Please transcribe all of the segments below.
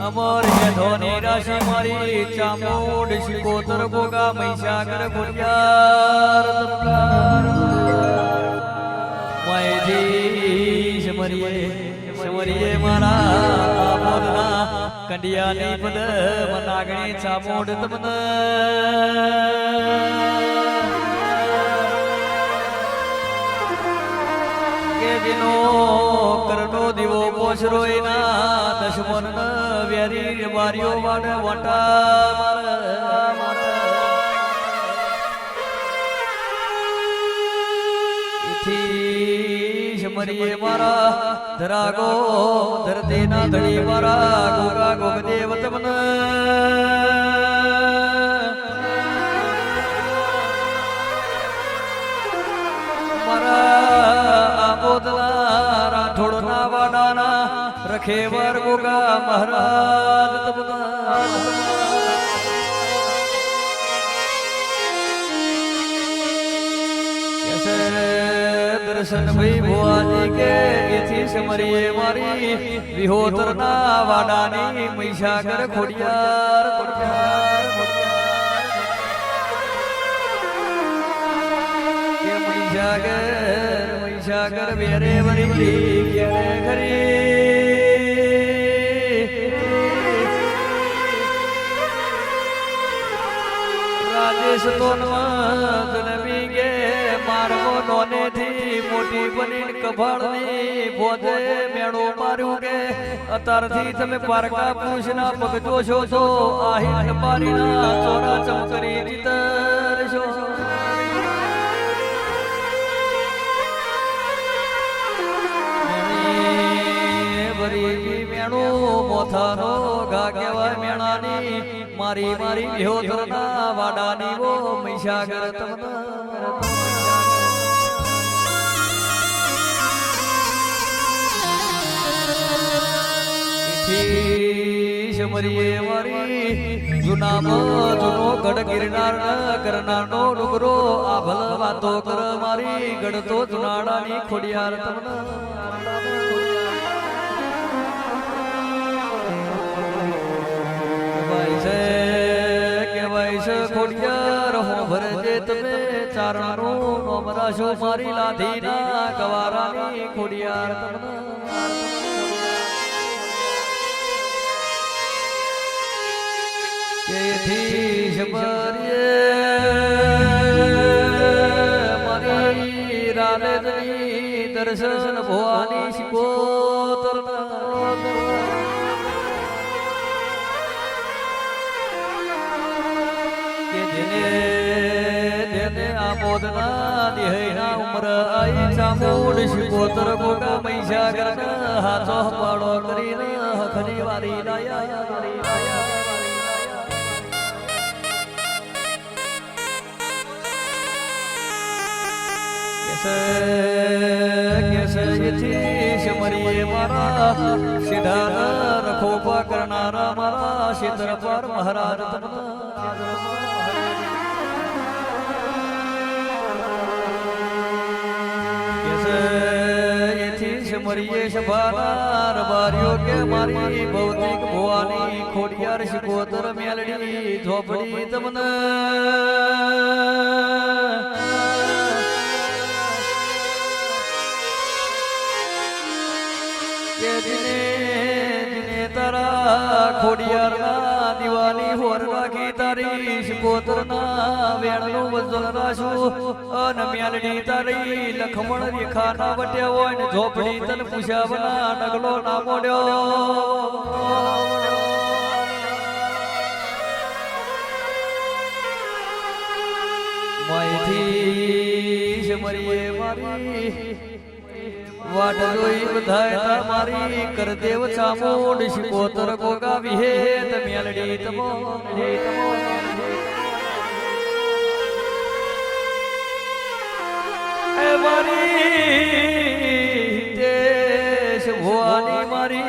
અમર ધોની રાશિ મારી ચામુંડ શિકોતર ગોગા મહીસાગર ખોડિયાર મયજી સમરીએ મારા મોદના કંડિયાની પદ મનાગણી ચામુંડ તમને કે દિનો કરનો દીવો પોસરોઈના દશમન વેરી બારીઓ વાડ વટા ઇથી સમરીએ મારા ધરાગો ધરતીના ધણી મારા ગોગા ગોગદેવ તમને રાઠોડના વાડાના રખેવર ગોગા મહારાજ દર્શન ભાઈ ભુવાજી કે એથી સમરીએ મારી વિહોતરના વાડાની મહીસાગર ખોડિયાર મહીસાગર બેરે વરી ખરી રાજેશ તોનવી ગે મારવો નોને થી મોટી બની કભાળની ભોજે મેળો માર્યું કે અત્યારથી તમે પારકા પૂછના પગજો છો તો આહિર પારીના ચોરા ચમકરી જીતર છો મેણો મોથાનો ઘા કહેવાય મેણાની મારી મારી વિહોતરના વાડાની વો મહીસાગર તમને સમરીએ મારી જૂનામાં જૂનો ગઢ ગિરનાર કરનારનો ડુંગરો આ ભલ વાતો કર મારી ગઢ તો જુનાડાની ખોડિયાર તમને ખોડિયાર હો ભરજે તમે ચારણો નોમરાશો મારી લાધીના ગવારાની ખોડિયાર તમને કેથી શબરીએ મારી રાલેજની દર્શન ભવાની શિકોતર મોદના દેહના ઉમર આઈ ચામુંડ શિકોતર ગોગા મહીસાગર હાથો પાડો કરીને હખની વારી લાયા સમરીએ મારા સીધા રખો કરનારા મારા ક્ષેત્ર પર મહારાજ મરીએ સભાના રબારીઓ કે મારી ભૌતિક ભુવાની ખોડિયાર શિકોતર મેલડી ઝોપડી તમને કે દિને દિને તારા ખોડિયારના દિવાની હોર રાખી તારી શિકોતરના વેણનું વજન રાશું અને મેલડી તારી લખમણ રેખાના વટ્યા હોય ને ઝોપડી તન પુષાવના ડગલો ના મોડ્યો માયથી મરીએ મારી વાટ જોઈ બધાય મારી કરદેવ ચામુંડ શિકોતર ગોગા વિહેત મેલડી તમો એ મારી દેશ ભુવાની મારી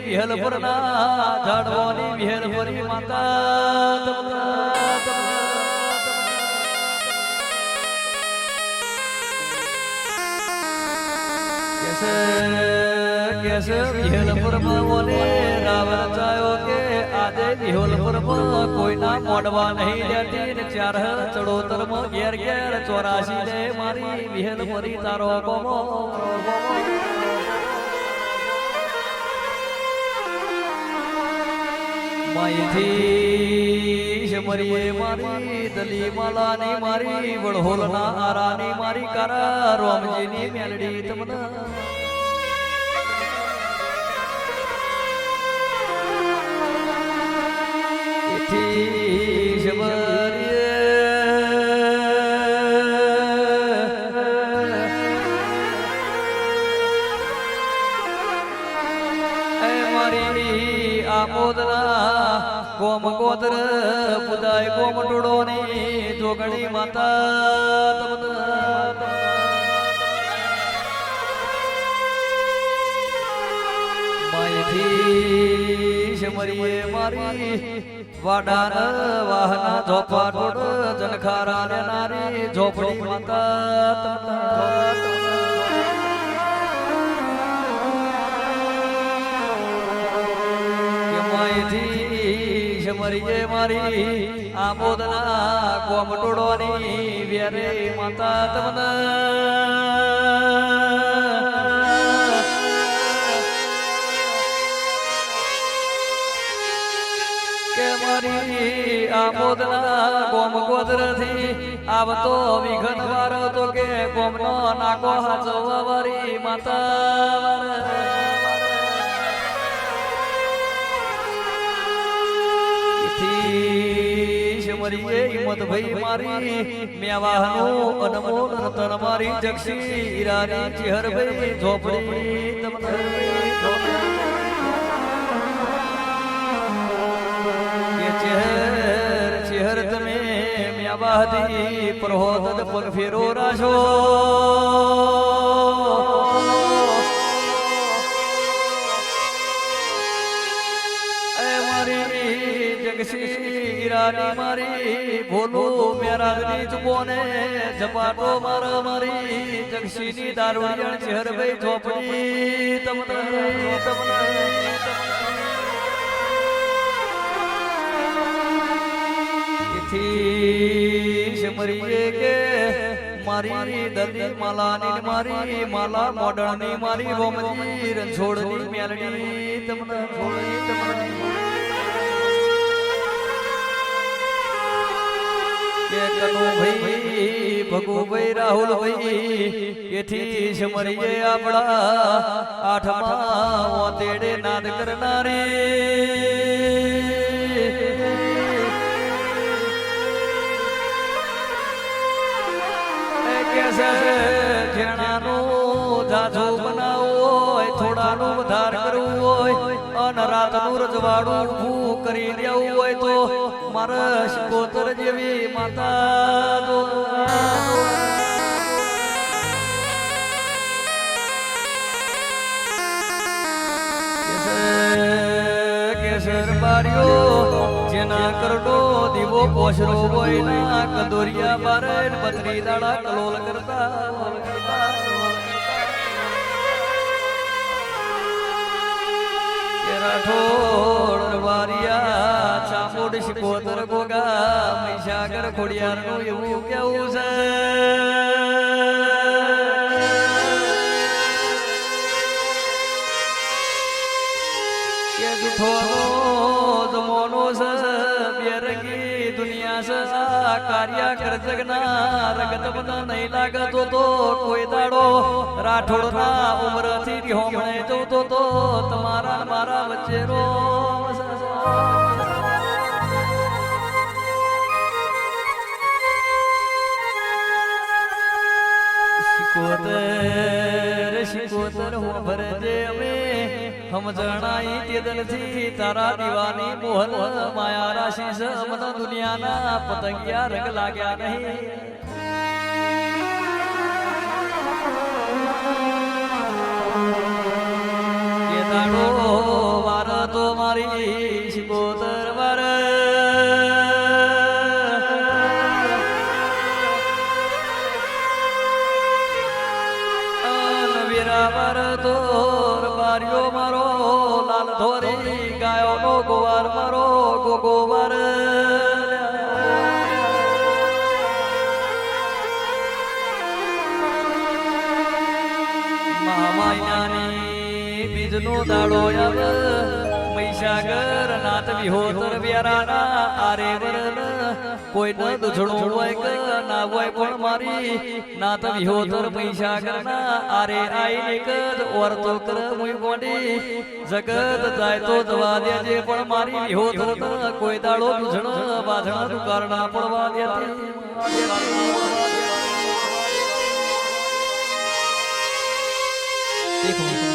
વિહલ પરના ઝાડવાની વિહલ પરી માતા कैसे विहल परमावने रावण चायो के आदे विहल परमा कोई ना मोड़वा नहीं लेती ने चार चढ़ोतर में घेर घेर 84 दे मारी विहल परी तारो गोमो मायथी मरिए मारी दली मालानी मारी वड़होलना आरानी मारी कारा रोमजीनी मेलडी तमना गोम गोत्र पुदाय गोम टोड़ोनी जोगणी माता मायथी मरिए मारी वाडान वाहना झोपा टोड़ जनखारा नारी झोपड़ी माता मरिए मारी आमोदना गोमटोड़ोनी वेरे माता तमना के मारी आमोदना गोम गोदर थी अब तो विघन वारो तो के गोमनो नाको हाचो वारी माता मरिए हिम्मत भई मारी मेवाहनो अनमोल रतन मारी जक्षी ईरानी चिहर भई झोपड़ी तमन ये चिहर चिहर तमे मेवाहदी प्रहोदन पग फेरो राशो ईरानी मारी बोलो मेरा गनी चुपोने झपाटो मारा मारी जगशीनी दारुड़ियन चेहर भई झोपड़ी तमने इथी मरिए के मारी दली मालानी मारी माला मोडनी मारी रोमजी रणछोड़नी मेलडी तमने छोड़ी तमने के कनु भई भगु भई राहुल भई एथी समरिए आपड़ा आठमा वो तेड़े नाद करनारे कैसे जेणानो जाजो बनाओ થોડાનો વધાર કરવું હોય અને રાતનું રજવાડું ઊભું કરી દેવું હોય તો મારા શિકોતર જેવી માતા કેસર બારીઓ જેના કરડો દીવો પોસરો હોય ના કંદોરિયા બારે બત્રી દાડા કલોલ કરતા રાઠોડ વારિયા ચામુંડ શિકોતર ગોગા મહીસાગર ખોડિયારનું એવું કેવું છે કે જૂઠોનો જમોનો છે બેરંગી દુનિયા છે આ કાર્યા કર જગના રગત બધા નહીં લાગતો તો કોઈ દાડો રાઠોડના ઉમરથી હોમણે જતો તો તમારા ને મારા વચ્ચે રો શિકોતર હું ભરજે અમે હમ જણાઈ તે દલથી તારા દીવાની મોહન માયા રાશિ છે મન દુનિયાના પતંગિયા રંગ લાગ્યા નહીં કે દાડો વાર તો મારી શિકોતર વાર વીરાવર તોર બારીઓ મારો લાલ ધોરી ગાયો નો ગોવાર મારો ગોગોવાર મહામાયાની બીજનો દાડો આવે મહીસાગર નાથ વિહોતર વ્યારાના આરે વરણ કોઈ ન દુજણું હોય કે ના હોય પણ મારી નાથ વિહોતર મહીસાગરના આરે આઈ કદ ઓરતો કર મુઈ ગોડી જગત જાય તો જવા દેજે પણ મારી વિહોતર કોઈ દાડો દુજણ બાધણ દુકારના પડવા દેતી દેખો